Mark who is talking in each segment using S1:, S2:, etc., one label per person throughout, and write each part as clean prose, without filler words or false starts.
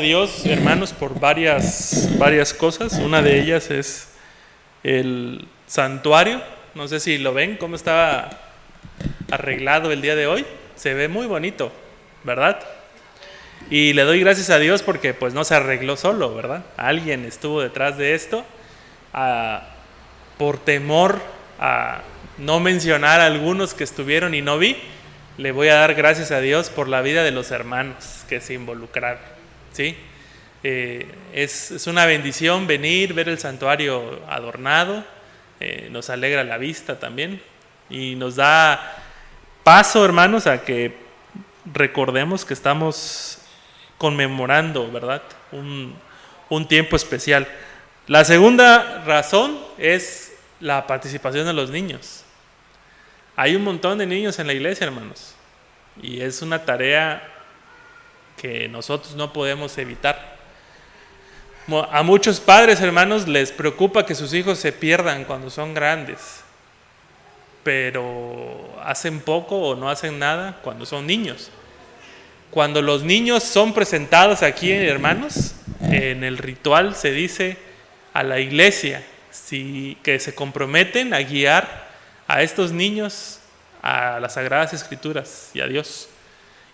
S1: Dios, hermanos, por varias cosas. Una de ellas es el santuario. No sé si lo ven, cómo está arreglado el día de hoy. Se ve muy bonito, ¿verdad? Y le doy gracias a Dios porque pues no se arregló solo, ¿verdad? Alguien estuvo detrás de esto. Por temor a no mencionar a algunos que estuvieron y no vi, le voy a dar gracias a Dios por la vida de los hermanos que se involucraron. ¿Sí? Es una bendición venir, ver el santuario adornado, nos alegra la vista también y nos da paso, hermanos, a que recordemos que estamos conmemorando, ¿verdad? Un tiempo especial. La segunda razón es la participación de los niños. Hay un montón de niños en la iglesia, hermanos, y es una tarea que nosotros no podemos evitar. A muchos padres, hermanos, les preocupa que sus hijos se pierdan cuando son grandes, pero hacen poco o no hacen nada cuando son niños. Cuando los niños son presentados aquí, hermanos, en el ritual se dice a la iglesia que se comprometen a guiar a estos niños a las Sagradas Escrituras y a Dios.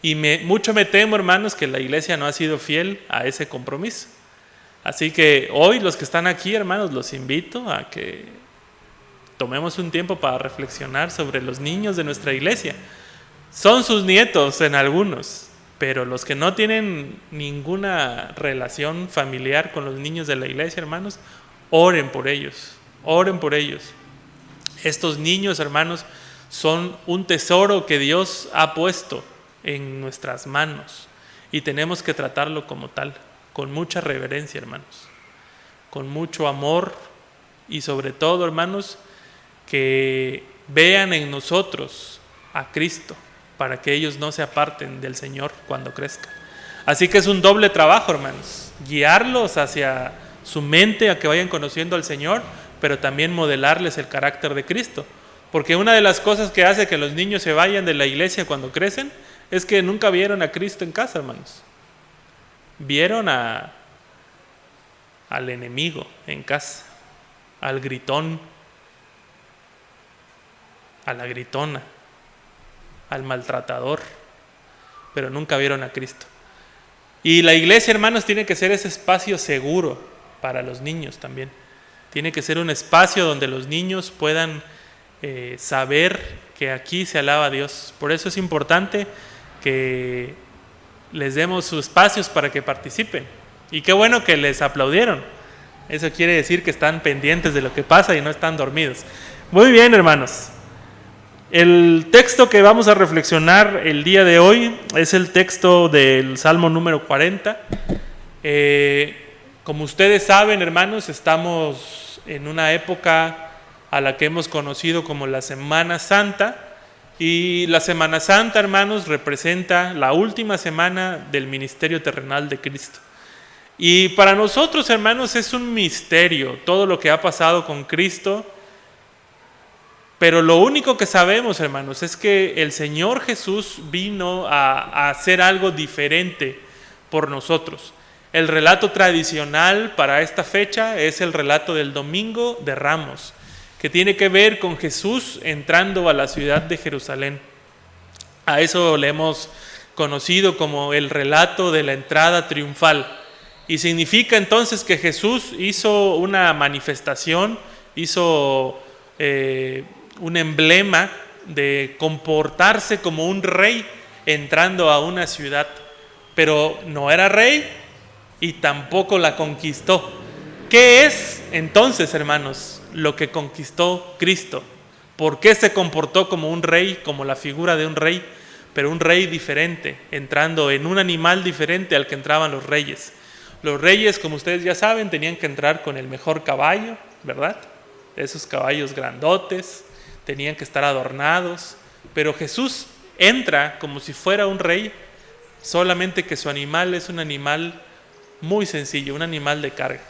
S1: Y mucho me temo, hermanos, que la iglesia no ha sido fiel a ese compromiso. Así que hoy los que están aquí, hermanos, los invito a que tomemos un tiempo para reflexionar sobre los niños de nuestra iglesia. Son sus nietos en algunos, pero los que no tienen ninguna relación familiar con los niños de la iglesia, hermanos, oren por ellos, oren por ellos. Estos niños, hermanos, son un tesoro que Dios ha puesto en nuestras manos y tenemos que tratarlo como tal, con mucha reverencia, hermanos, con mucho amor y sobre todo, hermanos, que vean en nosotros a Cristo para que ellos no se aparten del Señor cuando crezcan. Así que es un doble trabajo, hermanos, guiarlos hacia su mente a que vayan conociendo al Señor, pero también modelarles el carácter de Cristo, porque una de las cosas que hace que los niños se vayan de la iglesia cuando crecen es que nunca vieron a Cristo en casa, hermanos. Vieron al enemigo en casa, al gritón, a la gritona, al maltratador, pero nunca vieron a Cristo. Y la iglesia, hermanos, tiene que ser ese espacio seguro para los niños también. Tiene que ser un espacio donde los niños puedan saber que aquí se alaba a Dios. Por eso es importante que les demos sus espacios para que participen. Y qué bueno que les aplaudieron. Eso quiere decir que están pendientes de lo que pasa y no están dormidos. Muy bien, hermanos. El texto que vamos a reflexionar el día de hoy es el texto del Salmo número 40. Como ustedes saben, hermanos, estamos en una época a la que hemos conocido como la Semana Santa. Y la Semana Santa, hermanos, representa la última semana del ministerio terrenal de Cristo. Y para nosotros, hermanos, es un misterio todo lo que ha pasado con Cristo. Pero lo único que sabemos, hermanos, es que el Señor Jesús vino a hacer algo diferente por nosotros. El relato tradicional para esta fecha es el relato del Domingo de Ramos, que tiene que ver con Jesús entrando a la ciudad de Jerusalén. A eso le hemos conocido como el relato de la entrada triunfal. Y significa entonces que Jesús hizo una manifestación, hizo un emblema de comportarse como un rey entrando a una ciudad. Pero no era rey y tampoco la conquistó. ¿Qué es entonces, hermanos, lo que conquistó Cristo? ¿Por qué se comportó como un rey, como la figura de un rey, pero un rey diferente, entrando en un animal diferente al que entraban los reyes? Los reyes, como ustedes ya saben, tenían que entrar con el mejor caballo, ¿verdad? Esos caballos grandotes, tenían que estar adornados, pero Jesús entra como si fuera un rey, solamente que su animal es un animal muy sencillo, un animal de carga.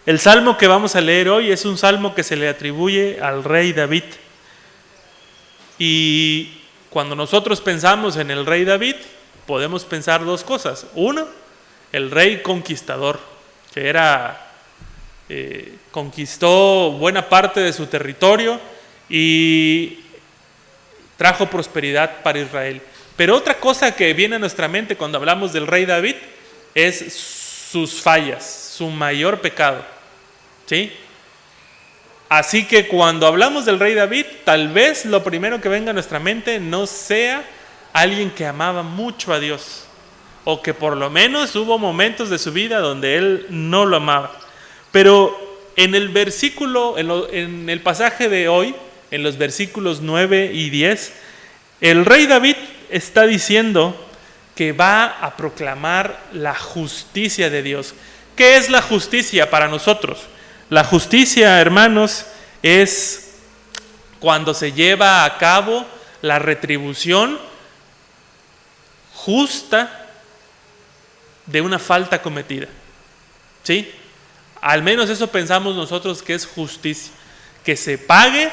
S1: El salmo que vamos a leer hoy es un salmo que se le atribuye al rey David. Y cuando nosotros pensamos en el rey David, podemos pensar dos cosas. Uno, el rey conquistador, que conquistó buena parte de su territorio y trajo prosperidad para Israel. Pero otra cosa que viene a nuestra mente cuando hablamos del rey David es sus fallas, su mayor pecado, ¿sí? Así que cuando hablamos del rey David, tal vez lo primero que venga a nuestra mente no sea alguien que amaba mucho a Dios, o que por lo menos hubo momentos de su vida donde él no lo amaba. Pero en el versículo, en el pasaje de hoy, en los versículos 9 y 10, el rey David está diciendo que va a proclamar la justicia de Dios. ¿Qué es la justicia para nosotros? La justicia, hermanos, es cuando se lleva a cabo la retribución justa de una falta cometida, ¿sí? Al menos eso pensamos nosotros que es justicia, que se pague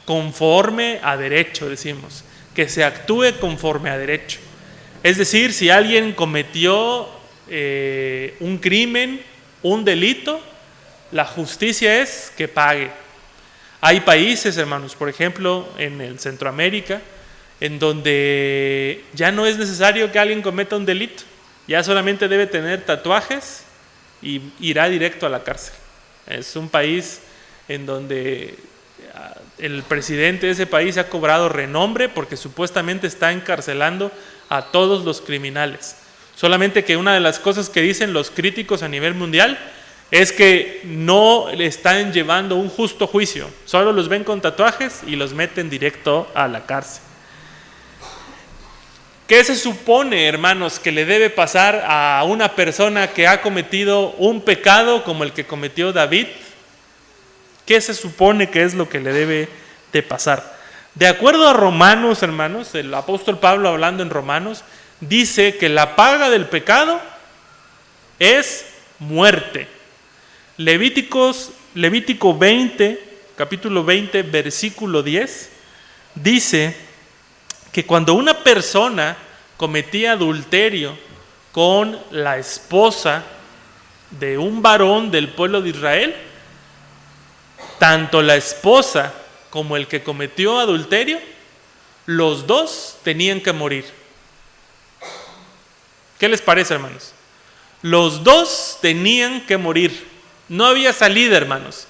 S1: conforme a derecho, decimos, que se actúe conforme a derecho. Es decir, si alguien cometió un crimen, un delito, la justicia es que pague. Hay países, hermanos, por ejemplo, en el Centroamérica, en donde ya no es necesario que alguien cometa un delito, ya solamente debe tener tatuajes y irá directo a la cárcel. Es un país en donde el presidente de ese país ha cobrado renombre porque supuestamente está encarcelando a todos los criminales. Solamente que una de las cosas que dicen los críticos a nivel mundial es que no le están llevando un justo juicio, solo los ven con tatuajes y los meten directo a la cárcel. ¿Qué se supone, hermanos, que le debe pasar a una persona que ha cometido un pecado como el que cometió David? ¿Qué se supone que es lo que le debe de pasar? De acuerdo a Romanos, hermanos, el apóstol Pablo hablando en Romanos, dice que la paga del pecado es muerte. Levítico 20, capítulo 20, versículo 10, dice que cuando una persona cometía adulterio con la esposa de un varón del pueblo de Israel, tanto la esposa como el que cometió adulterio, los dos tenían que morir. ¿Qué les parece, hermanos? Los dos tenían que morir. No había salida, hermanos.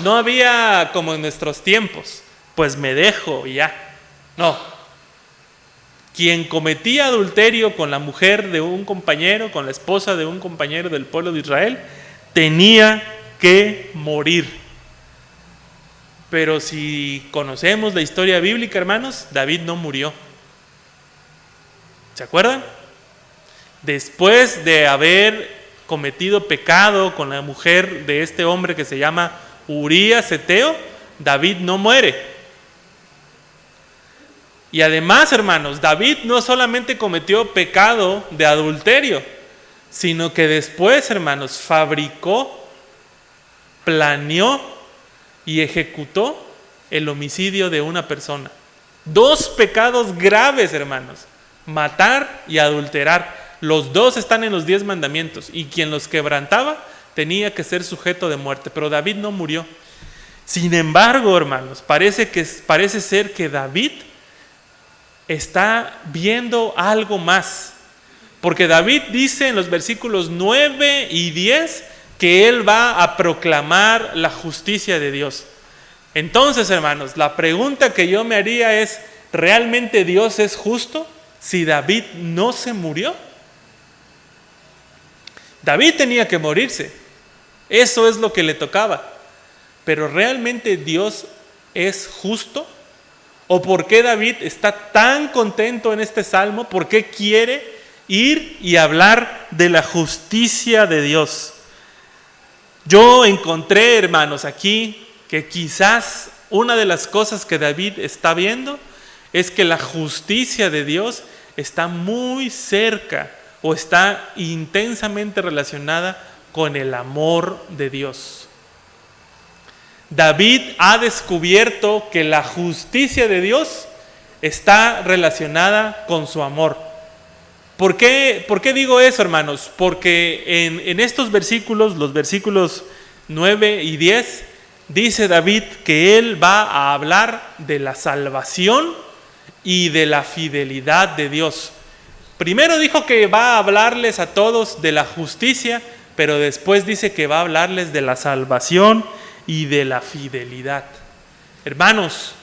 S1: No había como en nuestros tiempos, pues me dejo y ya. No. Quien cometía adulterio con la mujer de un compañero, con la esposa de un compañero del pueblo de Israel, tenía que morir. Pero si conocemos la historia bíblica, hermanos, David no murió. ¿Se acuerdan? Después de haber cometido pecado con la mujer de este hombre que se llama Urías Eteo, David no muere. Y además, hermanos, David no solamente cometió pecado de adulterio, sino que después, hermanos, fabricó, planeó y ejecutó el homicidio de una persona. Dos pecados graves, hermanos: matar y adulterar. Los dos están en los 10 mandamientos, y quien los quebrantaba tenía que ser sujeto de muerte. Pero David no murió. Sin embargo, hermanos, parece ser que David está viendo algo más. Porque David dice en los versículos 9 y 10 que él va a proclamar la justicia de Dios. Entonces, hermanos, la pregunta que yo me haría es: ¿realmente Dios es justo si David no se murió? David tenía que morirse. Eso es lo que le tocaba. Pero ¿realmente Dios es justo? ¿O por qué David está tan contento en este salmo? ¿Por qué quiere ir y hablar de la justicia de Dios? Yo encontré, hermanos, aquí que quizás una de las cosas que David está viendo es que la justicia de Dios está muy cerca o está intensamente relacionada con el amor de Dios. David ha descubierto que la justicia de Dios está relacionada con su amor. ¿Por qué digo eso, hermanos? Porque en estos versículos, los versículos 9 y 10, dice David que él va a hablar de la salvación y de la fidelidad de Dios. Primero dijo que va a hablarles a todos de la justicia, pero después dice que va a hablarles de la salvación y de la fidelidad. Hermanos,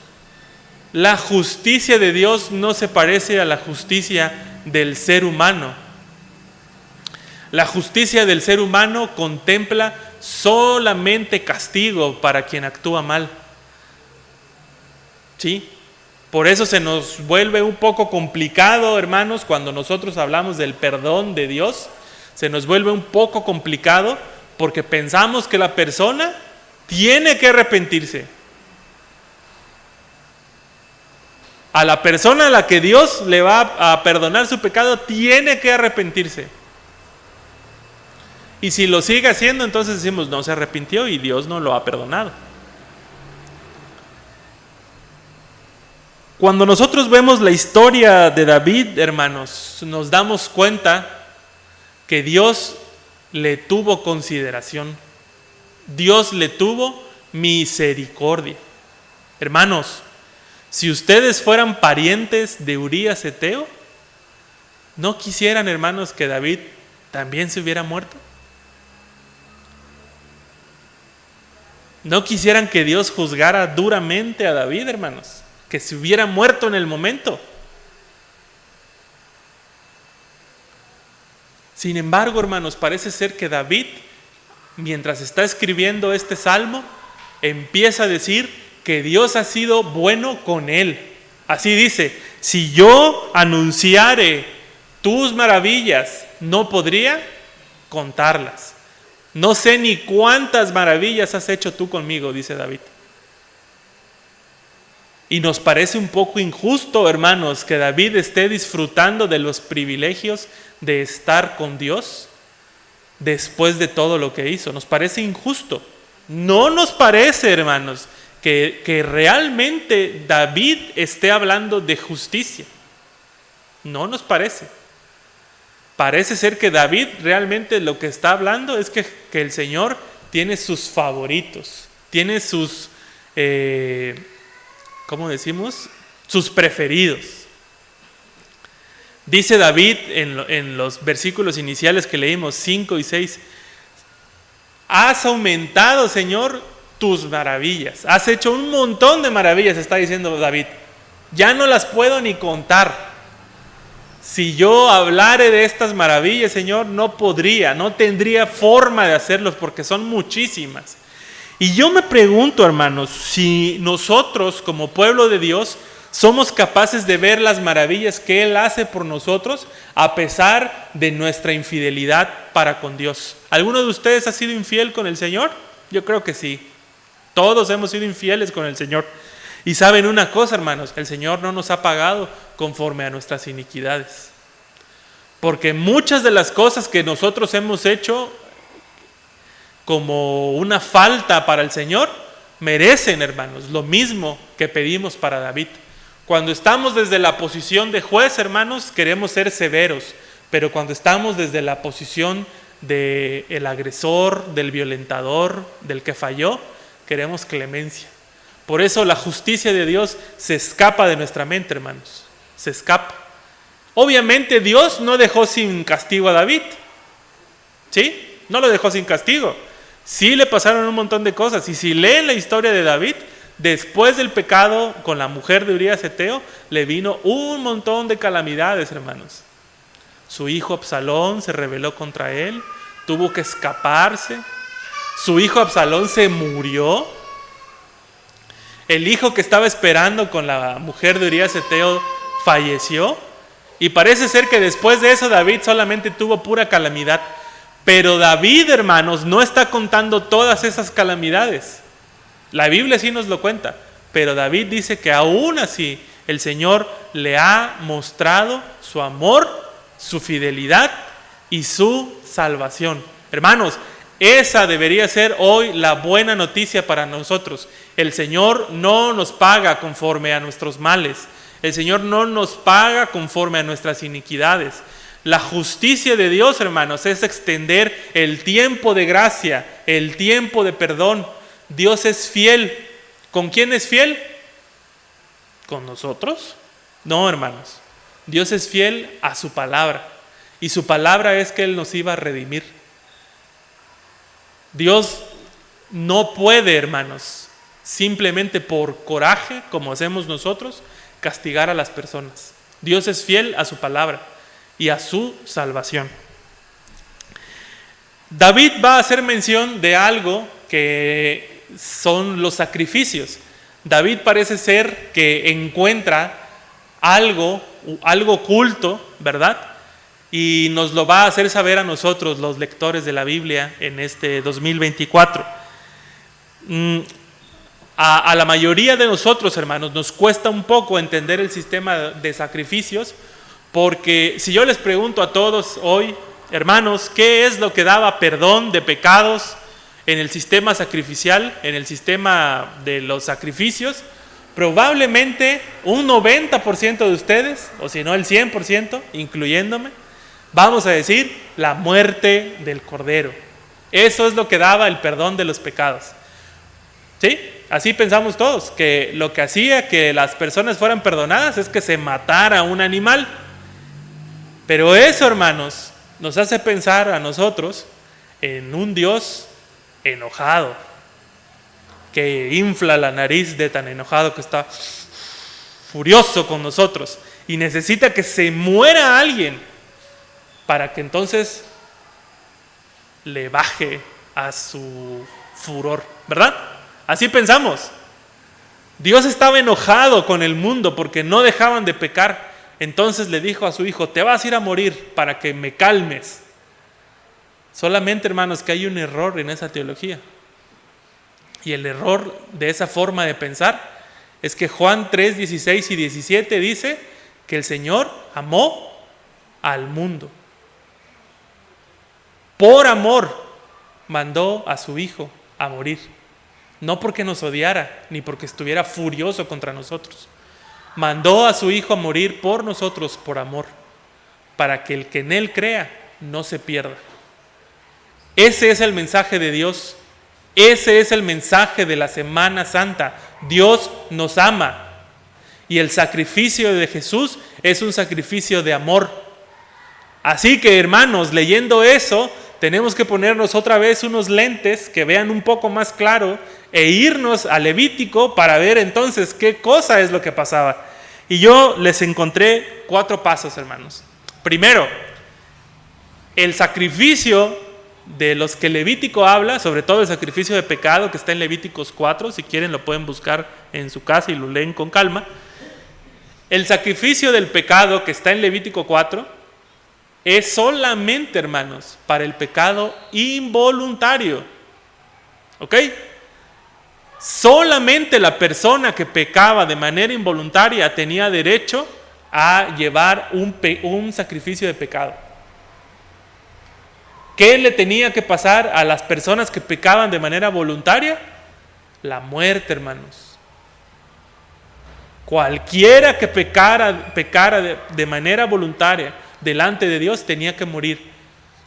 S1: la justicia de Dios no se parece a la justicia del ser humano. La justicia del ser humano contempla solamente castigo para quien actúa mal. ¿Sí? Por eso se nos vuelve un poco complicado, hermanos, cuando nosotros hablamos del perdón de Dios. Se nos vuelve un poco complicado porque pensamos que la persona tiene que arrepentirse. A la persona a la que Dios le va a perdonar su pecado tiene que arrepentirse. Y si lo sigue haciendo, entonces decimos, no se arrepintió y Dios no lo ha perdonado. Cuando nosotros vemos la historia de David, hermanos, nos damos cuenta que Dios le tuvo consideración. Dios le tuvo misericordia. Hermanos, si ustedes fueran parientes de Urías Eteo, ¿no quisieran, hermanos, que David también se hubiera muerto? ¿No quisieran que Dios juzgara duramente a David, hermanos? Que se hubiera muerto en el momento. Sin embargo, hermanos, parece ser que David, mientras está escribiendo este salmo, empieza a decir que Dios ha sido bueno con él. Así dice, si yo anunciare tus maravillas, no podría contarlas. No sé ni cuántas maravillas has hecho tú conmigo, dice David. Y nos parece un poco injusto, hermanos, que David esté disfrutando de los privilegios de estar con Dios después de todo lo que hizo. Nos parece injusto. No nos parece, hermanos, que realmente David esté hablando de justicia. No nos parece. Parece ser que David realmente lo que está hablando es que el Señor tiene sus favoritos, tiene sus, ¿cómo decimos? Sus preferidos. Dice David en los versículos iniciales que leímos, 5 y 6, has aumentado, Señor, tus maravillas. Has hecho un montón de maravillas, está diciendo David. Ya no las puedo ni contar. Si yo hablare de estas maravillas, Señor, no tendría forma de hacerlos porque son muchísimas. Y yo me pregunto, hermanos, si nosotros como pueblo de Dios somos capaces de ver las maravillas que Él hace por nosotros a pesar de nuestra infidelidad para con Dios. ¿Alguno de ustedes ha sido infiel con el Señor? Yo creo que sí. Todos hemos sido infieles con el Señor. Y saben una cosa, hermanos, el Señor no nos ha pagado conforme a nuestras iniquidades. Porque muchas de las cosas que nosotros hemos hecho como una falta para el Señor, merecen, hermanos, lo mismo que pedimos para David. Cuando estamos desde la posición de juez, hermanos, queremos ser severos, pero cuando estamos desde la posición del agresor, del violentador, del que falló, queremos clemencia. Por eso la justicia de Dios se escapa de nuestra mente, hermanos, se escapa. Obviamente Dios no dejó sin castigo a David, ¿sí? No lo dejó sin castigo. Sí le pasaron un montón de cosas. Y si leen la historia de David, después del pecado con la mujer de Urías Eteo, le vino un montón de calamidades, hermanos. Su hijo Absalón se rebeló contra él, tuvo que escaparse. Su hijo Absalón se murió. El hijo que estaba esperando con la mujer de Urías Eteo falleció. Y parece ser que después de eso David solamente tuvo pura calamidad. Pero David, hermanos, no está contando todas esas calamidades. La Biblia sí nos lo cuenta. Pero David dice que aún así el Señor le ha mostrado su amor, su fidelidad y su salvación. Hermanos, esa debería ser hoy la buena noticia para nosotros. El Señor no nos paga conforme a nuestros males. El Señor no nos paga conforme a nuestras iniquidades. La justicia de Dios, hermanos, es extender el tiempo de gracia, el tiempo de perdón. Dios es fiel. ¿Con quién es fiel? ¿Con nosotros? No, hermanos. Dios es fiel a su palabra. Y su palabra es que Él nos iba a redimir. Dios no puede, hermanos, simplemente por coraje, como hacemos nosotros, castigar a las personas. Dios es fiel a su palabra y a su salvación. David va a hacer mención de algo que son los sacrificios. David parece ser que encuentra algo oculto, ¿verdad? Y nos lo va a hacer saber a nosotros, los lectores de la Biblia, en este 2024. A la mayoría de nosotros, hermanos, nos cuesta un poco entender el sistema de sacrificios, porque si yo les pregunto a todos hoy, hermanos, ¿qué es lo que daba perdón de pecados en el sistema sacrificial, en el sistema de los sacrificios? Probablemente un 90% de ustedes, o si no el 100%, incluyéndome, vamos a decir la muerte del Cordero. Eso es lo que daba el perdón de los pecados. ¿Sí? Así pensamos todos, que lo que hacía que las personas fueran perdonadas es que se matara un animal. Pero eso, hermanos, nos hace pensar a nosotros en un Dios enojado, que infla la nariz de tan enojado que está furioso con nosotros y necesita que se muera alguien para que entonces le baje a su furor, ¿verdad? Así pensamos. Dios estaba enojado con el mundo porque no dejaban de pecar. Entonces le dijo a su hijo, te vas a ir a morir para que me calmes. Solamente, hermanos, que hay un error en esa teología. Y el error de esa forma de pensar es que Juan 3, 16 y 17 dice que el Señor amó al mundo. Por amor mandó a su hijo a morir. No porque nos odiara, ni porque estuviera furioso contra nosotros. Mandó a su hijo a morir por nosotros, por amor, para que el que en él crea no se pierda. Ese es el mensaje de Dios. Ese es el mensaje de la Semana Santa. Dios nos ama. Y el sacrificio de Jesús es un sacrificio de amor. Así que, hermanos, leyendo eso, tenemos que ponernos otra vez unos lentes que vean un poco más claro e irnos a Levítico para ver entonces qué cosa es lo que pasaba. Y yo les encontré 4 pasos, hermanos. Primero, el sacrificio de los que Levítico habla, sobre todo el sacrificio de pecado que está en Levíticos 4, si quieren lo pueden buscar en su casa y lo leen con calma. El sacrificio del pecado que está en Levítico 4 es solamente, hermanos, para el pecado involuntario. ¿Ok? Solamente la persona que pecaba de manera involuntaria tenía derecho a llevar un sacrificio de pecado. ¿Qué le tenía que pasar a las personas que pecaban de manera voluntaria? La muerte, hermanos. Cualquiera que pecara de manera voluntaria delante de Dios tenía que morir.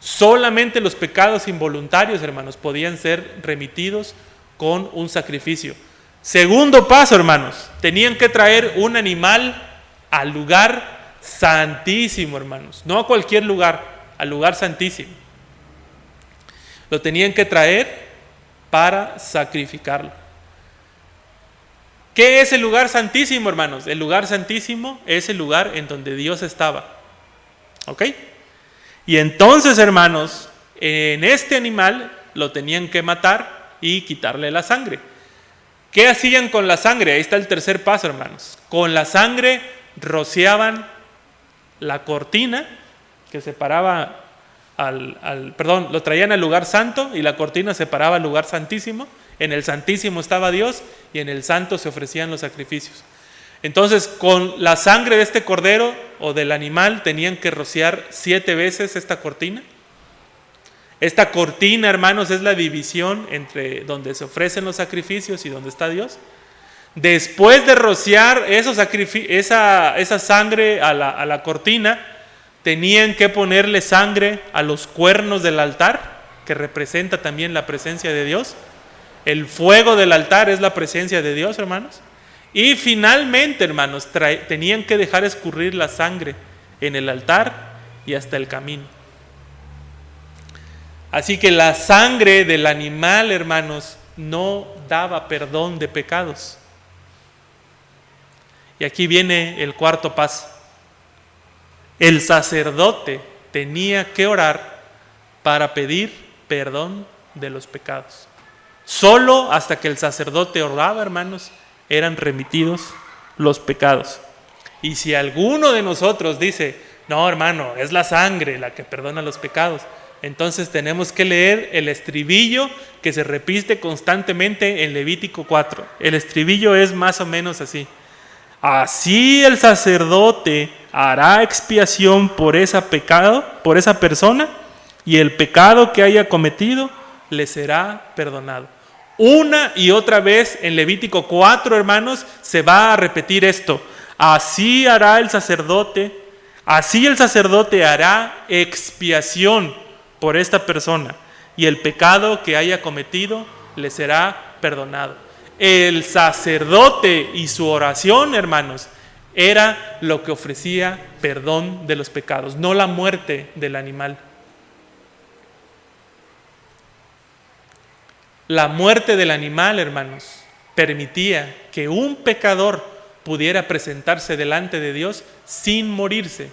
S1: Solamente los pecados involuntarios, hermanos, podían ser remitidos con un sacrificio. Segundo paso, hermanos, tenían que traer un animal al lugar santísimo, hermanos. No a cualquier lugar, al lugar santísimo. Lo tenían que traer para sacrificarlo. ¿Qué es el lugar santísimo, hermanos? El lugar santísimo es el lugar en donde Dios estaba. ¿Ok? Y entonces, hermanos, en este animal lo tenían que matar y quitarle la sangre. ¿Qué hacían con la sangre? Ahí está el tercer paso, hermanos. Con la sangre rociaban la cortina que separaba lo traían al lugar santo y la cortina separaba al lugar santísimo. En el santísimo estaba Dios y en el santo se ofrecían los sacrificios. Entonces, con la sangre de este cordero o del animal tenían que rociar 7 veces esta cortina. Esta cortina, hermanos, es la división entre donde se ofrecen los sacrificios y donde está Dios. Después de rociar esa sangre a la cortina, tenían que ponerle sangre a los cuernos del altar, que representa también la presencia de Dios. El fuego del altar es la presencia de Dios, hermanos. Y finalmente, hermanos, tenían que dejar escurrir la sangre en el altar y hasta el camino. Así que la sangre del animal, hermanos, no daba perdón de pecados. Y aquí viene el cuarto paso. El sacerdote tenía que orar para pedir perdón de los pecados. Solo hasta que el sacerdote oraba, hermanos, eran remitidos los pecados. Y si alguno de nosotros dice, no, hermano, es la sangre la que perdona los pecados, entonces tenemos que leer el estribillo que se repite constantemente en Levítico 4. El estribillo es más o menos así: así el sacerdote hará expiación por ese pecado, por esa persona, y el pecado que haya cometido le será perdonado. Una y otra vez en Levítico 4, hermanos, se va a repetir esto: así hará el sacerdote, así el sacerdote hará expiación por esta persona, y el pecado que haya cometido le será perdonado. El sacerdote y su oración, hermanos, era lo que ofrecía perdón de los pecados, no la muerte del animal. La muerte del animal, hermanos, permitía que un pecador pudiera presentarse delante de Dios sin morirse.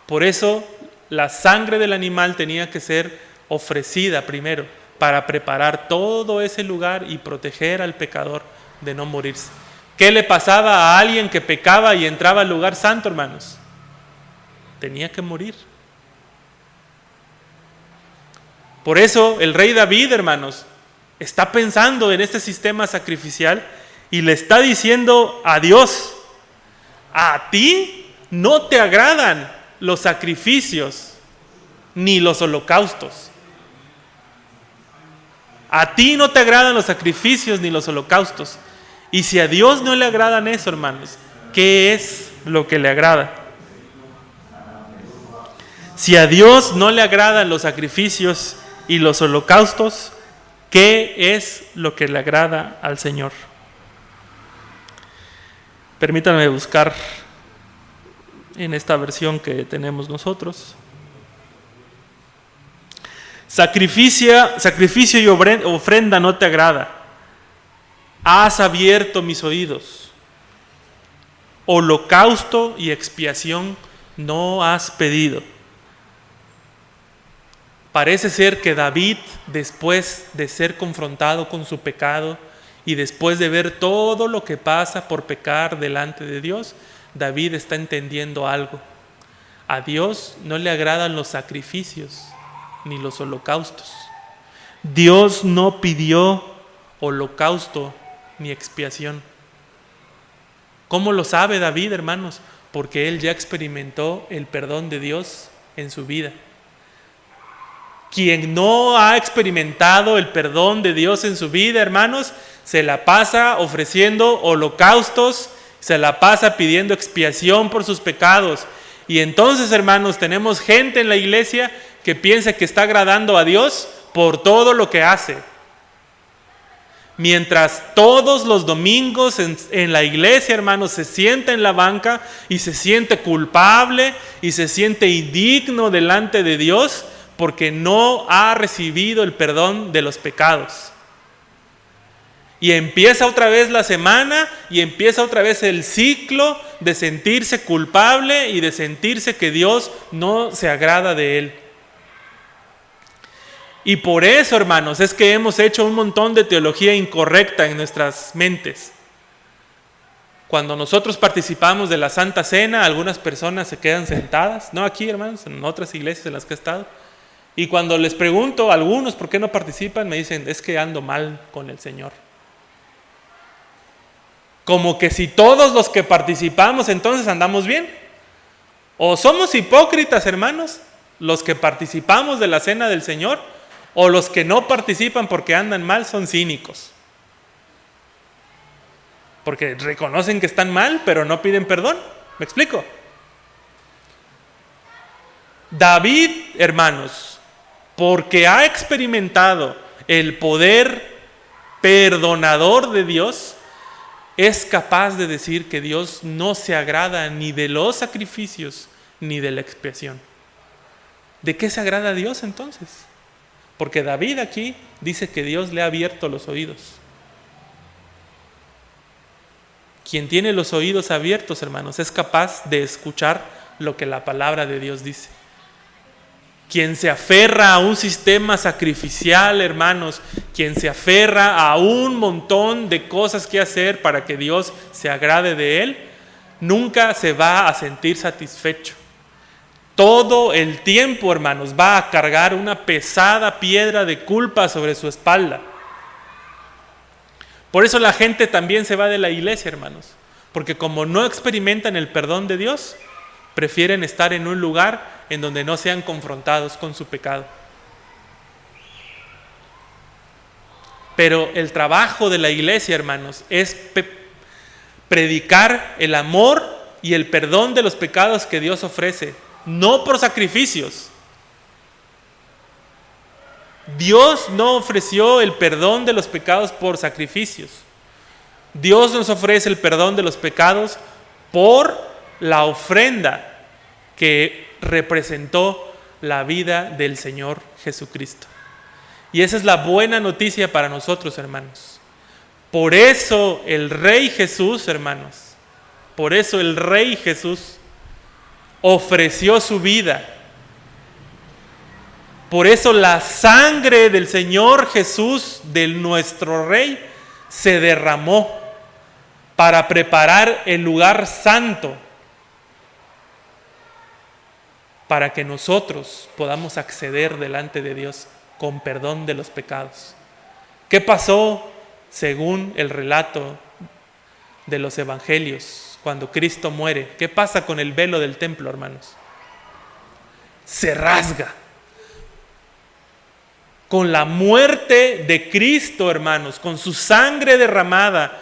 S1: Por eso la sangre del animal tenía que ser ofrecida primero para preparar todo ese lugar y proteger al pecador de no morirse. ¿Qué le pasaba a alguien que pecaba y entraba al lugar santo, hermanos? Tenía que morir. Por eso el rey David, hermanos, está pensando en este sistema sacrificial y le está diciendo a Dios: a ti no te agradan los sacrificios ni los holocaustos. A ti no te agradan los sacrificios ni los holocaustos. Y si a Dios no le agradan eso, hermanos, ¿qué es lo que le agrada? Si a Dios no le agradan los sacrificios y los holocaustos, ¿qué es lo que le agrada al Señor? Permítanme buscar en esta versión que tenemos nosotros. Sacrificio y ofrenda no te agrada. Has abierto mis oídos. Holocausto y expiación no has pedido. Parece ser que David, después de ser confrontado con su pecado y después de ver todo lo que pasa por pecar delante de Dios, David está entendiendo algo. A Dios no le agradan los sacrificios ni los holocaustos. Dios no pidió holocausto ni expiación. ¿Cómo lo sabe David, hermanos? Porque él ya experimentó el perdón de Dios en su vida. Quien no ha experimentado el perdón de Dios en su vida, hermanos, se la pasa ofreciendo holocaustos, se la pasa pidiendo expiación por sus pecados. Y entonces, hermanos, tenemos gente en la iglesia que piensa que está agradando a Dios por todo lo que hace. Mientras todos los domingos en la iglesia, hermanos, se sienta en la banca y se siente culpable y se siente indigno delante de Dios porque no ha recibido el perdón de los pecados. Y empieza otra vez la semana y empieza otra vez el ciclo de sentirse culpable y de sentirse que Dios no se agrada de él. Y por eso, hermanos, es que hemos hecho un montón de teología incorrecta en nuestras mentes. Cuando nosotros participamos de la Santa Cena, algunas personas se quedan sentadas, no aquí, hermanos, en otras iglesias en las que he estado. Y cuando les pregunto a algunos por qué no participan, me dicen, es que ando mal con el Señor. Como que si todos los que participamos entonces andamos bien. O somos hipócritas, hermanos, los que participamos de la cena del Señor, o los que no participan porque andan mal son cínicos. Porque reconocen que están mal, pero no piden perdón. ¿Me explico? David, hermanos, porque ha experimentado el poder perdonador de Dios, es capaz de decir que Dios no se agrada ni de los sacrificios ni de la expiación. ¿De qué se agrada Dios entonces? Porque David aquí dice que Dios le ha abierto los oídos. Quien tiene los oídos abiertos, hermanos, es capaz de escuchar lo que la palabra de Dios dice. Quien se aferra a un sistema sacrificial, hermanos, quien se aferra a un montón de cosas que hacer para que Dios se agrade de él, nunca se va a sentir satisfecho. Todo el tiempo, hermanos, va a cargar una pesada piedra de culpa sobre su espalda. Por eso la gente también se va de la iglesia, hermanos, porque como no experimentan el perdón de Dios, prefieren estar en un lugar en donde no sean confrontados con su pecado. Pero el trabajo de la iglesia, hermanos, es predicar el amor y el perdón de los pecados que Dios ofrece, no por sacrificios. Dios no ofreció el perdón de los pecados por sacrificios. Dios nos ofrece el perdón de los pecados por la ofrenda que representó la vida del Señor Jesucristo. Y esa es la buena noticia para nosotros, hermanos. Por eso el Rey Jesús, hermanos, por eso el Rey Jesús ofreció su vida. Por eso la sangre del Señor Jesús, de nuestro Rey, se derramó para preparar el lugar santo, para que nosotros podamos acceder delante de Dios con perdón de los pecados. ¿Qué pasó según el relato de los evangelios cuando Cristo muere? ¿Qué pasa con el velo del templo, hermanos? Se rasga. Con la muerte de Cristo, hermanos, con su sangre derramada,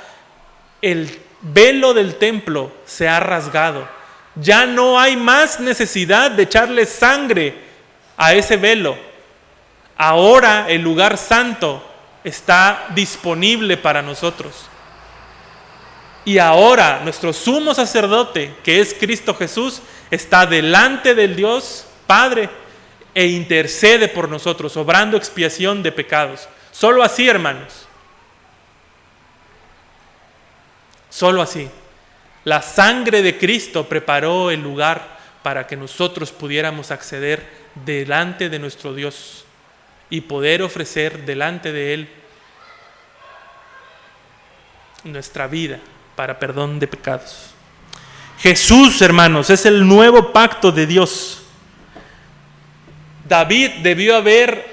S1: el velo del templo se ha rasgado. Ya no hay más necesidad de echarle sangre a ese velo. Ahora el lugar santo está disponible para nosotros. Y ahora nuestro sumo sacerdote, que es Cristo Jesús, está delante del Dios Padre e intercede por nosotros, obrando expiación de pecados. Solo así, hermanos. Solo así. La sangre de Cristo preparó el lugar para que nosotros pudiéramos acceder delante de nuestro Dios y poder ofrecer delante de Él nuestra vida para perdón de pecados. Jesús, hermanos, es el nuevo pacto de Dios. David debió haber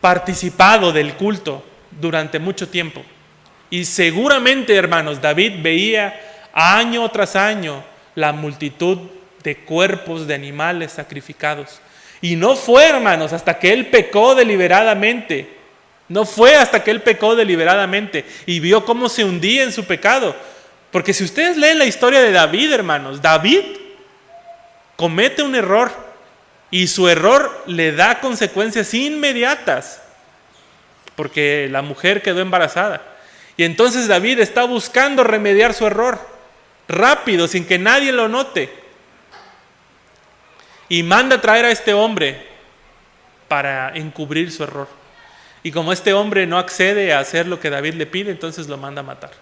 S1: participado del culto durante mucho tiempo. Y seguramente, hermanos, David veía año tras año la multitud de cuerpos de animales sacrificados. Y no fue, hermanos, hasta que él pecó deliberadamente. No fue hasta que él pecó deliberadamente y vio cómo se hundía en su pecado. Porque si ustedes leen la historia de David, hermanos, David comete un error y su error le da consecuencias inmediatas. Porque la mujer quedó embarazada. Y entonces David está buscando remediar su error rápido, sin que nadie lo note. Y manda a traer a este hombre para encubrir su error. Y como este hombre no accede a hacer lo que David le pide, entonces lo manda a matar.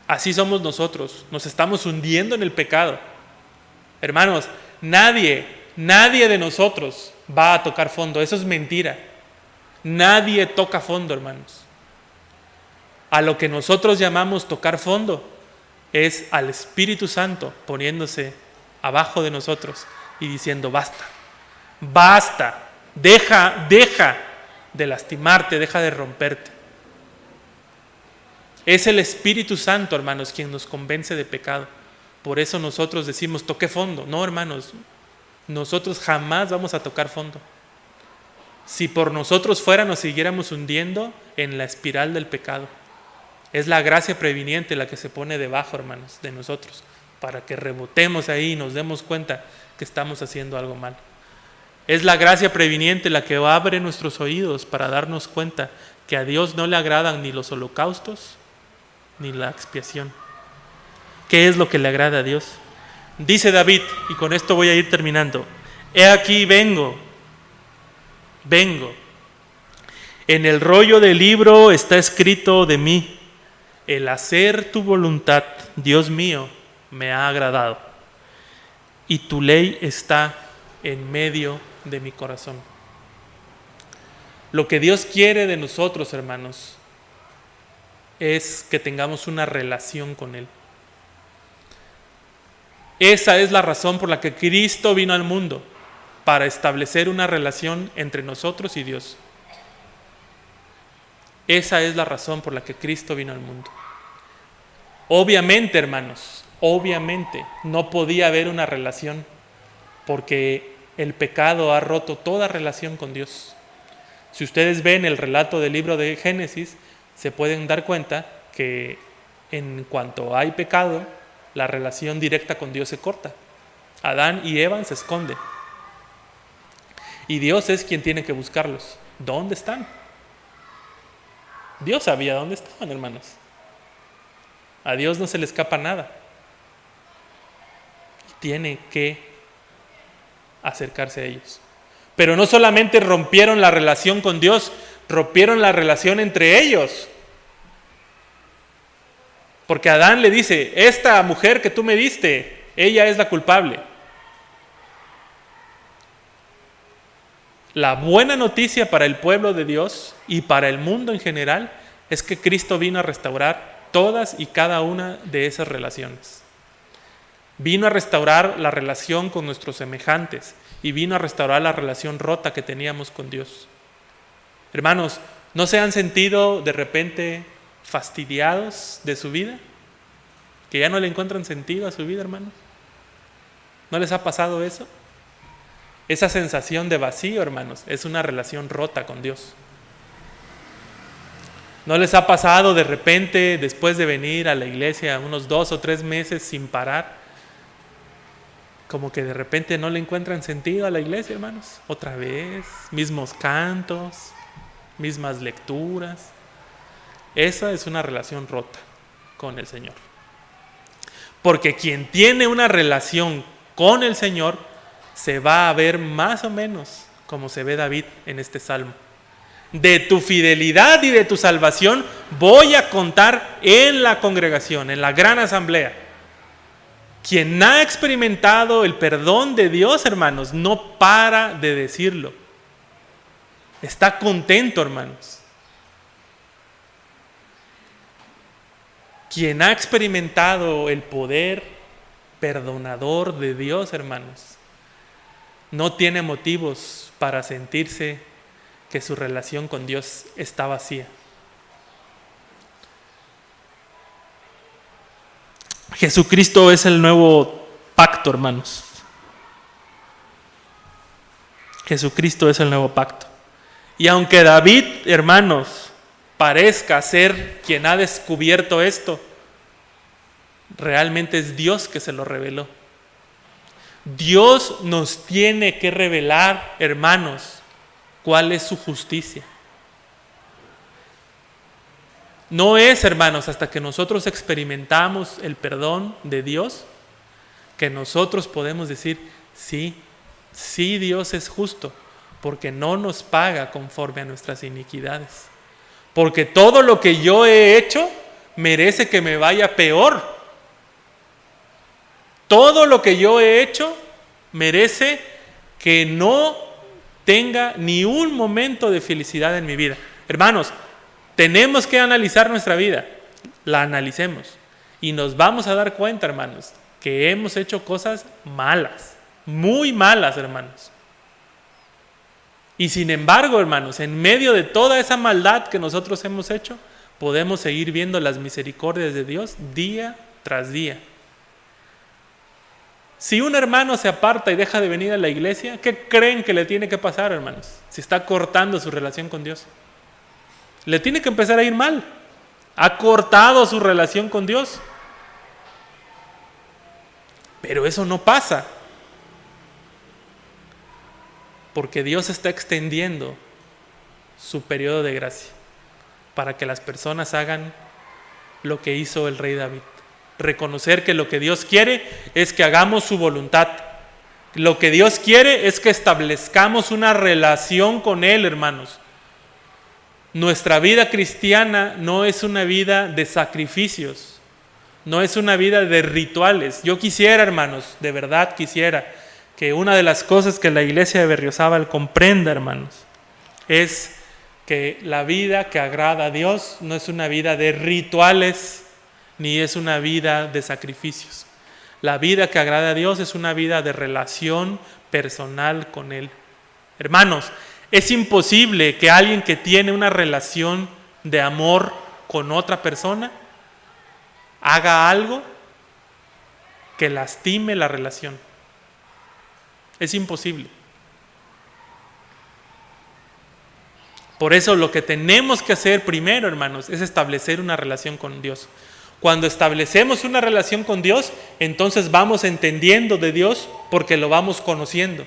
S1: Así somos nosotros, nos estamos hundiendo en el pecado. Hermanos, nadie de nosotros va a tocar fondo, eso es mentira. Nadie toca fondo, hermanos. A lo que nosotros llamamos tocar fondo es al Espíritu Santo poniéndose abajo de nosotros y diciendo basta, basta, deja de lastimarte, deja de romperte. Es el Espíritu Santo, hermanos, quien nos convence de pecado. Por eso nosotros decimos toqué fondo. No, hermanos, nosotros jamás vamos a tocar fondo. Si por nosotros fuera, nos siguiéramos hundiendo en la espiral del pecado. Es la gracia previniente la que se pone debajo, hermanos, de nosotros. para que rebotemos ahí y nos demos cuenta que estamos haciendo algo mal. Es la gracia previniente la que abre nuestros oídos para darnos cuenta que a Dios no le agradan ni los holocaustos ni la expiación. ¿Qué es lo que le agrada a Dios? Dice David, y con esto voy a ir terminando: he aquí vengo. En el rollo del libro está escrito de mí: el hacer tu voluntad, Dios mío, me ha agradado, y tu ley está en medio de mi corazón. Lo que Dios quiere de nosotros, hermanos, es que tengamos una relación con Él. Esa es la razón por la que Cristo vino al mundo, para establecer una relación entre nosotros y Dios. Esa es la razón por la que Cristo vino al mundo. Obviamente, hermanos, no podía haber una relación, porque el pecado ha roto toda relación con Dios. Si ustedes ven el relato del libro de Génesis, se pueden dar cuenta que en cuanto hay pecado, la relación directa con Dios se corta. Adán y Eva se esconden. Y Dios es quien tiene que buscarlos. ¿Dónde están? Dios sabía dónde estaban, hermanos. A Dios no se le escapa nada. Tiene que acercarse a ellos. Pero no solamente rompieron la relación con Dios, rompieron la relación entre ellos. Porque Adán le dice: esta mujer que tú me diste, ella es la culpable. La buena noticia para el pueblo de Dios y para el mundo en general es que Cristo vino a restaurar todas y cada una de esas relaciones. Vino a restaurar la relación con nuestros semejantes y vino a restaurar la relación rota que teníamos con Dios. Hermanos, ¿no se han sentido de repente fastidiados de su vida? ¿Que ya no le encuentran sentido a su vida, hermanos? ¿No les ha pasado eso? Esa sensación de vacío, hermanos, es una relación rota con Dios. ¿No les ha pasado de repente, después de venir a la iglesia unos 2 o 3 meses sin parar, como que de repente no le encuentran sentido a la iglesia, hermanos? Otra vez, mismos cantos, mismas lecturas. Esa es una relación rota con el Señor. Porque quien tiene una relación con el Señor se va a ver más o menos como se ve David en este salmo. De tu fidelidad y de tu salvación voy a contar en la congregación, en la gran asamblea. Quien ha experimentado el perdón de Dios, hermanos, no para de decirlo. Está contento, hermanos. Quien ha experimentado el poder perdonador de Dios, hermanos, no tiene motivos para sentirse que su relación con Dios está vacía. Jesucristo es el nuevo pacto, hermanos. Jesucristo es el nuevo pacto. Y aunque David, hermanos, parezca ser quien ha descubierto esto, realmente es Dios que se lo reveló. Dios nos tiene que revelar, hermanos, cuál es su justicia. No es, hermanos, hasta que nosotros experimentamos el perdón de Dios que nosotros podemos decir: sí, Dios es justo, porque no nos paga conforme a nuestras iniquidades. Porque todo lo que yo he hecho merece que me vaya peor. Todo lo que yo he hecho merece que no tenga ni un momento de felicidad en mi vida. Hermanos, tenemos que analizar nuestra vida. La analicemos. Y nos vamos a dar cuenta, hermanos, que hemos hecho cosas malas. Muy malas, hermanos. Y sin embargo, hermanos, en medio de toda esa maldad que nosotros hemos hecho, podemos seguir viendo las misericordias de Dios día tras día. Si un hermano se aparta y deja de venir a la iglesia, ¿qué creen que le tiene que pasar, hermanos? Si está cortando su relación con Dios. Le tiene que empezar a ir mal. Ha cortado su relación con Dios. Pero eso no pasa, porque Dios está extendiendo su periodo de gracia para que las personas hagan lo que hizo el rey David. Reconocer que lo que Dios quiere es que hagamos su voluntad. Lo que Dios quiere es que establezcamos una relación con Él, hermanos. Nuestra vida cristiana no es una vida de sacrificios, no es una vida de rituales. Yo quisiera, hermanos, de verdad quisiera que una de las cosas que la iglesia de Berriozábal comprenda, hermanos, es que la vida que agrada a Dios no es una vida de rituales, ni es una vida de sacrificios. La vida que agrada a Dios es una vida de relación personal con Él. Hermanos, es imposible que alguien que tiene una relación de amor con otra persona haga algo que lastime la relación. Es imposible. Por eso lo que tenemos que hacer primero, hermanos, es establecer una relación con Dios. Cuando establecemos una relación con Dios, entonces vamos entendiendo de Dios porque lo vamos conociendo.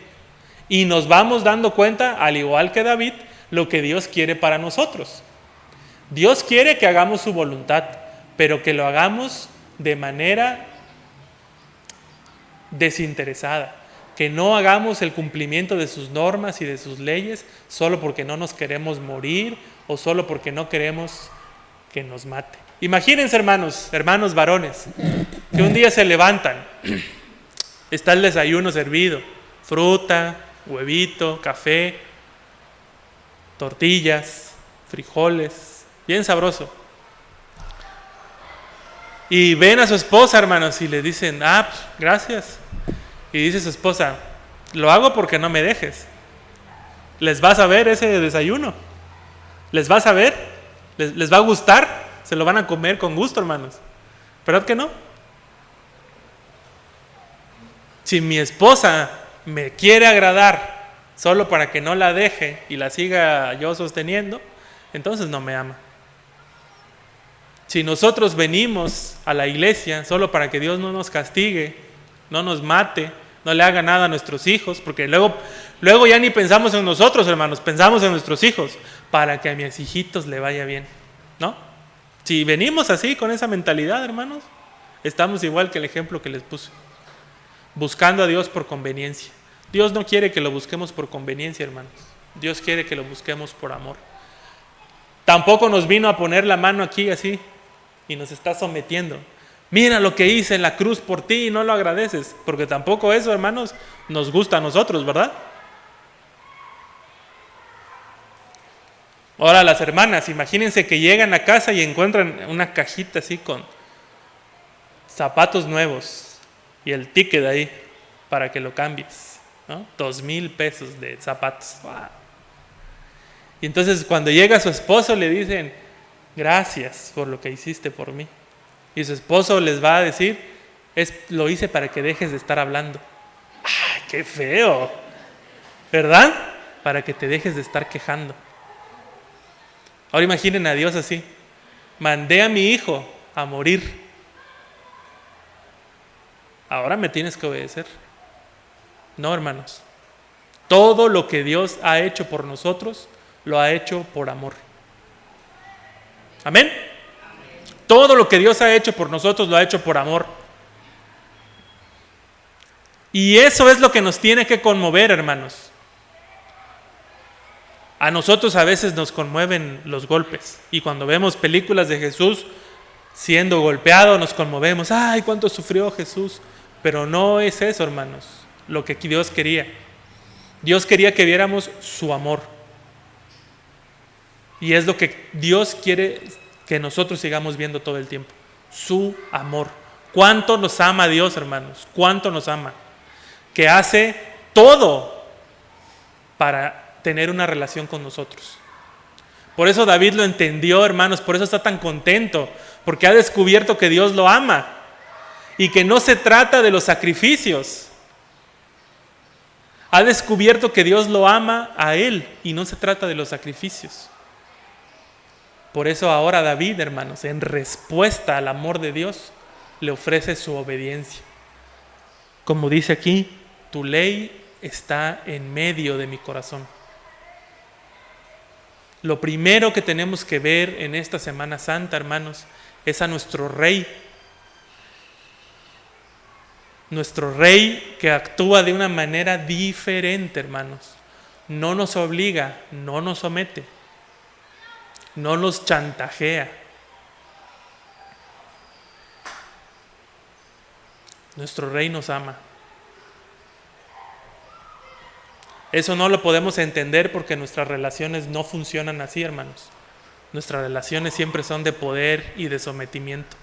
S1: Y nos vamos dando cuenta, al igual que David, lo que Dios quiere para nosotros. Dios quiere que hagamos su voluntad, pero que lo hagamos de manera desinteresada. Que no hagamos el cumplimiento de sus normas y de sus leyes solo porque no nos queremos morir o solo porque no queremos que nos mate. Imagínense, hermanos varones, que un día se levantan, está el desayuno servido, fruta, huevito, café, tortillas, frijoles, bien sabroso. Y ven a su esposa, hermanos, y le dicen, pues, gracias. Y dice su esposa, lo hago porque no me dejes. ¿Les vas a ver ese desayuno? ¿Les vas a ver? ¿Les va a gustar? Se lo van a comer con gusto, hermanos. ¿Verdad que no? Si mi esposa me quiere agradar solo para que no la deje y la siga yo sosteniendo, entonces no me ama. Si nosotros venimos a la iglesia solo para que Dios no nos castigue, no nos mate, no le haga nada a nuestros hijos, porque luego ya ni pensamos en nosotros, hermanos, pensamos en nuestros hijos, para que a mis hijitos le vaya bien, ¿no? Si venimos así, con esa mentalidad, hermanos, estamos igual que el ejemplo que les puse, buscando a Dios por conveniencia. Dios no quiere que lo busquemos por conveniencia, hermanos. Dios quiere que lo busquemos por amor. Tampoco nos vino a poner la mano aquí así y nos está sometiendo. Mira lo que hice en la cruz por ti y no lo agradeces, porque tampoco eso, hermanos, nos gusta a nosotros, ¿verdad? Ahora las hermanas, imagínense que llegan a casa y encuentran una cajita así con zapatos nuevos y el ticket ahí para que lo cambies, ¿no? 2,000 pesos de zapatos. ¡Wow! Y entonces cuando llega su esposo le dicen, gracias por lo que hiciste por mí. Y su esposo les va a decir, lo hice para que dejes de estar hablando. ¡Ay, qué feo! ¿Verdad? Para que te dejes de estar quejando. Ahora imaginen a Dios así. Mandé a mi hijo a morir. Ahora me tienes que obedecer. No, hermanos. Todo lo que Dios ha hecho por nosotros, lo ha hecho por amor. ¿Amén? Todo lo que Dios ha hecho por nosotros, lo ha hecho por amor. Y eso es lo que nos tiene que conmover, hermanos. A nosotros a veces nos conmueven los golpes. Y cuando vemos películas de Jesús siendo golpeado, nos conmovemos. ¡Ay, cuánto sufrió Jesús! Pero no es eso, hermanos, lo que Dios quería. Dios quería que viéramos su amor. Y es lo que Dios quiere que nosotros sigamos viendo todo el tiempo. Su amor. ¿Cuánto nos ama Dios, hermanos? ¿Cuánto nos ama? Que hace todo para tener una relación con nosotros. Por eso David lo entendió, hermanos, por eso está tan contento, porque ha descubierto que Dios lo ama y que no se trata de los sacrificios. Ha descubierto que Dios lo ama a él y no se trata de los sacrificios. Por eso ahora David, hermanos, en respuesta al amor de Dios, le ofrece su obediencia. Como dice aquí, tu ley está en medio de mi corazón. Lo primero que tenemos que ver en esta Semana Santa, hermanos, es a nuestro Rey. Nuestro Rey que actúa de una manera diferente, hermanos. No nos obliga, no nos somete, no nos chantajea. Nuestro Rey nos ama. Eso no lo podemos entender porque nuestras relaciones no funcionan así, hermanos. Nuestras relaciones siempre son de poder y de sometimiento.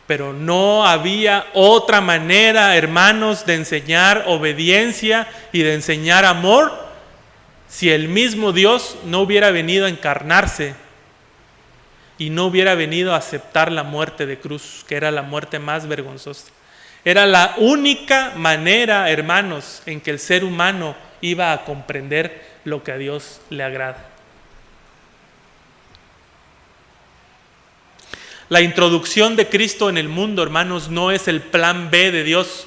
S1: Pero no había otra manera, hermanos, de enseñar obediencia y de enseñar amor si el mismo Dios no hubiera venido a encarnarse y no hubiera venido a aceptar la muerte de cruz, que era la muerte más vergonzosa. Era la única manera, hermanos, en que el ser humano iba a comprender lo que a Dios le agrada. La introducción de Cristo en el mundo, hermanos, no es el plan B de Dios.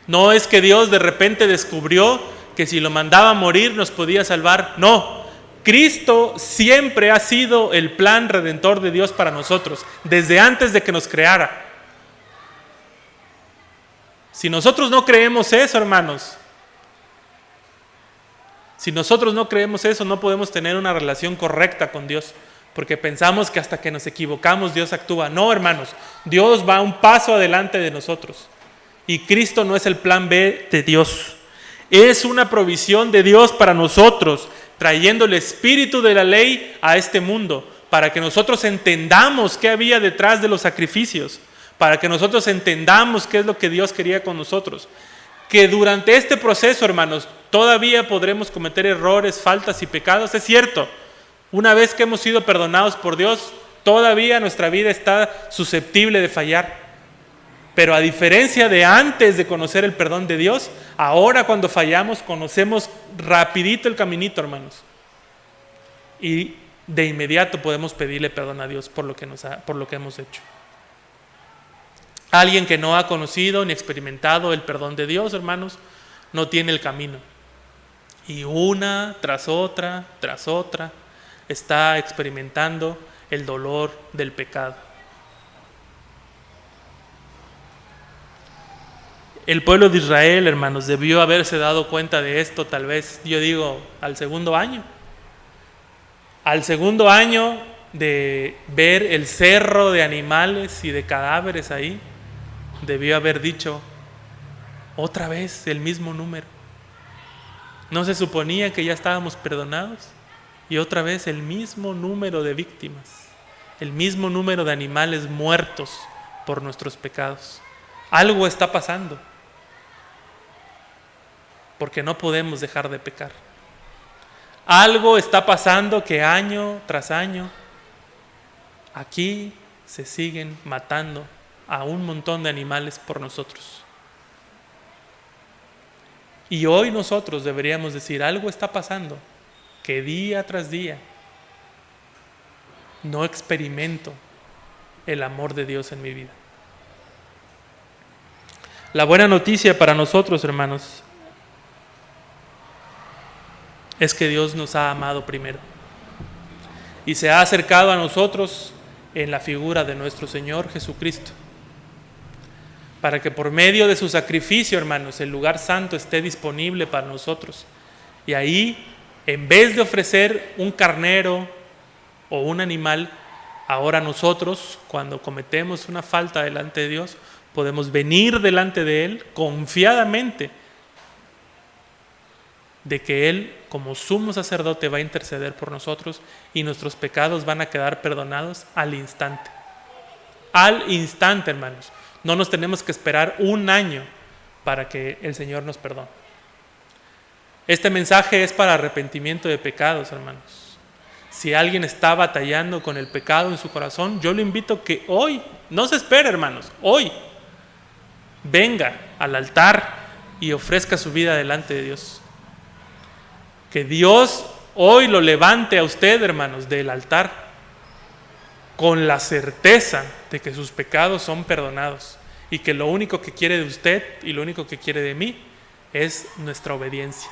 S1: No es que Dios de repente descubrió que si lo mandaba a morir nos podía salvar. No, Cristo siempre ha sido el plan redentor de Dios para nosotros, desde antes de que nos creara. Si nosotros no creemos eso, hermanos, si nosotros no creemos eso, no podemos tener una relación correcta con Dios, porque pensamos que hasta que nos equivocamos Dios actúa. No, hermanos, Dios va un paso adelante de nosotros. Y Cristo no es el plan B de Dios. Es una provisión de Dios para nosotros, trayendo el espíritu de la ley a este mundo, para que nosotros entendamos qué había detrás de los sacrificios, para que nosotros entendamos qué es lo que Dios quería con nosotros. Que durante este proceso, hermanos, todavía podremos cometer errores, faltas y pecados, es cierto. Una vez que hemos sido perdonados por Dios, todavía nuestra vida está susceptible de fallar. Pero a diferencia de antes de conocer el perdón de Dios, ahora cuando fallamos conocemos rapidito el caminito, hermanos. Y de inmediato podemos pedirle perdón a Dios por lo que hemos hecho. Alguien que no ha conocido ni experimentado el perdón de Dios, hermanos, no tiene el camino. Y una tras otra, está experimentando el dolor del pecado. El pueblo de Israel, hermanos, debió haberse dado cuenta de esto, tal vez, yo digo, al segundo año. Al segundo año de ver el cerro de animales y de cadáveres ahí, debió haber dicho, otra vez el mismo número. ¿No se suponía que ya estábamos perdonados? Y otra vez el mismo número de víctimas, el mismo número de animales muertos por nuestros pecados. Algo está pasando, porque no podemos dejar de pecar. Algo está pasando que año tras año aquí se siguen matando a un montón de animales por nosotros. Y hoy nosotros deberíamos decir, algo está pasando, que día tras día no experimento el amor de Dios en mi vida. La buena noticia para nosotros, hermanos, es que Dios nos ha amado primero y se ha acercado a nosotros en la figura de nuestro Señor Jesucristo, para que por medio de su sacrificio, hermanos, el lugar santo esté disponible para nosotros. Y ahí, en vez de ofrecer un carnero o un animal, ahora nosotros, cuando cometemos una falta delante de Dios, podemos venir delante de Él confiadamente de que Él, como sumo sacerdote, va a interceder por nosotros y nuestros pecados van a quedar perdonados al instante. Al instante, hermanos. No nos tenemos que esperar un año para que el Señor nos perdone. Este mensaje es para arrepentimiento de pecados, hermanos. Si alguien está batallando con el pecado en su corazón, yo le invito que hoy, no se espere, hermanos, hoy venga al altar y ofrezca su vida delante de Dios. Que Dios hoy lo levante a usted, hermanos, del altar, con la certeza de que sus pecados son perdonados y que lo único que quiere de usted y lo único que quiere de mí es nuestra obediencia,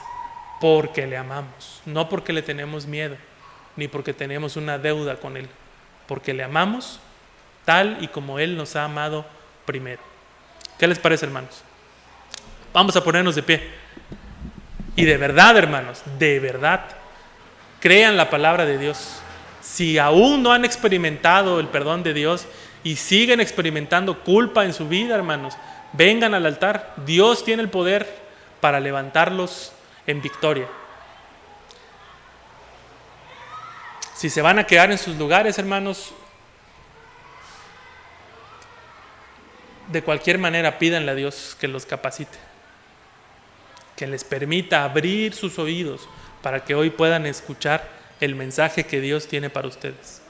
S1: porque le amamos, no porque le tenemos miedo, ni porque tenemos una deuda con Él, porque le amamos tal y como Él nos ha amado primero. ¿Qué les parece, hermanos? Vamos a ponernos de pie. Y de verdad, hermanos, de verdad, crean la palabra de Dios. Si aún no han experimentado el perdón de Dios y siguen experimentando culpa en su vida, hermanos, vengan al altar. Dios tiene el poder para levantarlos en victoria. Si se van a quedar en sus lugares, hermanos, de cualquier manera pídanle a Dios que los capacite, que les permita abrir sus oídos para que hoy puedan escuchar el mensaje que Dios tiene para ustedes.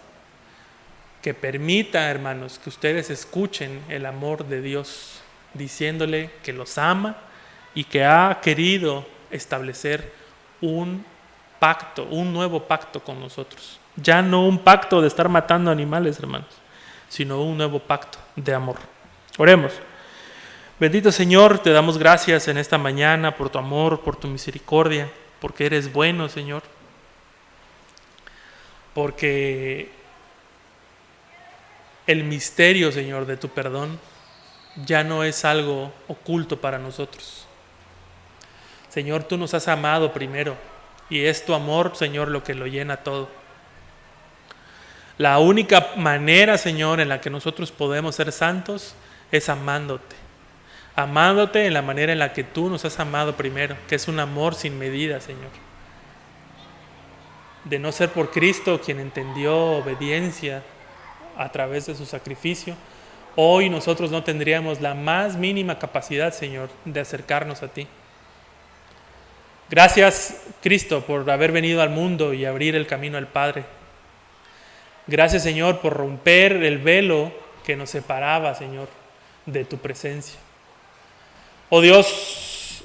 S1: Que permita, hermanos, que ustedes escuchen el amor de Dios, diciéndole que los ama y que ha querido establecer un pacto, un nuevo pacto con nosotros. Ya no un pacto de estar matando animales, hermanos, sino un nuevo pacto de amor. Oremos. Bendito Señor, te damos gracias en esta mañana por tu amor, por tu misericordia, porque eres bueno, Señor. Porque el misterio, Señor, de tu perdón ya no es algo oculto para nosotros. Señor, tú nos has amado primero y es tu amor, Señor, lo que lo llena todo. La única manera, Señor, en la que nosotros podemos ser santos es amándote. Amándote en la manera en la que tú nos has amado primero, que es un amor sin medida, Señor. De no ser por Cristo, quien entendió obediencia a través de su sacrificio, hoy nosotros no tendríamos la más mínima capacidad, Señor, de acercarnos a ti. Gracias, Cristo, por haber venido al mundo y abrir el camino al Padre. Gracias, Señor, por romper el velo que nos separaba, Señor, de tu presencia. Oh Dios,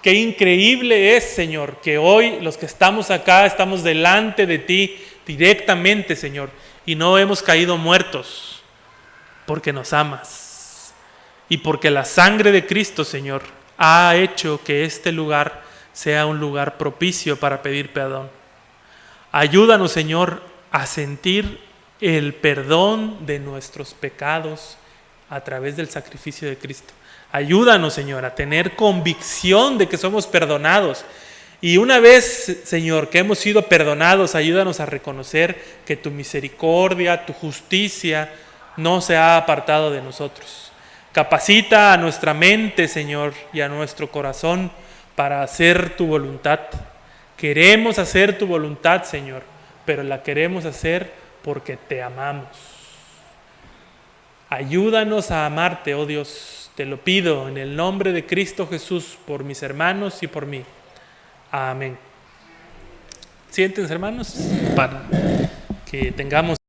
S1: qué increíble es, Señor, que hoy los que estamos acá estamos delante de ti directamente, Señor, y no hemos caído muertos porque nos amas y porque la sangre de Cristo, Señor, ha hecho que este lugar sea un lugar propicio para pedir perdón. Ayúdanos, Señor, a sentir el perdón de nuestros pecados a través del sacrificio de Cristo. Ayúdanos, Señor, a tener convicción de que somos perdonados. Y una vez, Señor, que hemos sido perdonados, ayúdanos a reconocer que tu misericordia, tu justicia no se ha apartado de nosotros. Capacita a nuestra mente, Señor, y a nuestro corazón para hacer tu voluntad. Queremos hacer tu voluntad, Señor, pero la queremos hacer porque te amamos. Ayúdanos a amarte, oh Dios. Te lo pido en el nombre de Cristo Jesús, por mis hermanos y por mí. Amén. Siéntense, hermanos, para que tengamos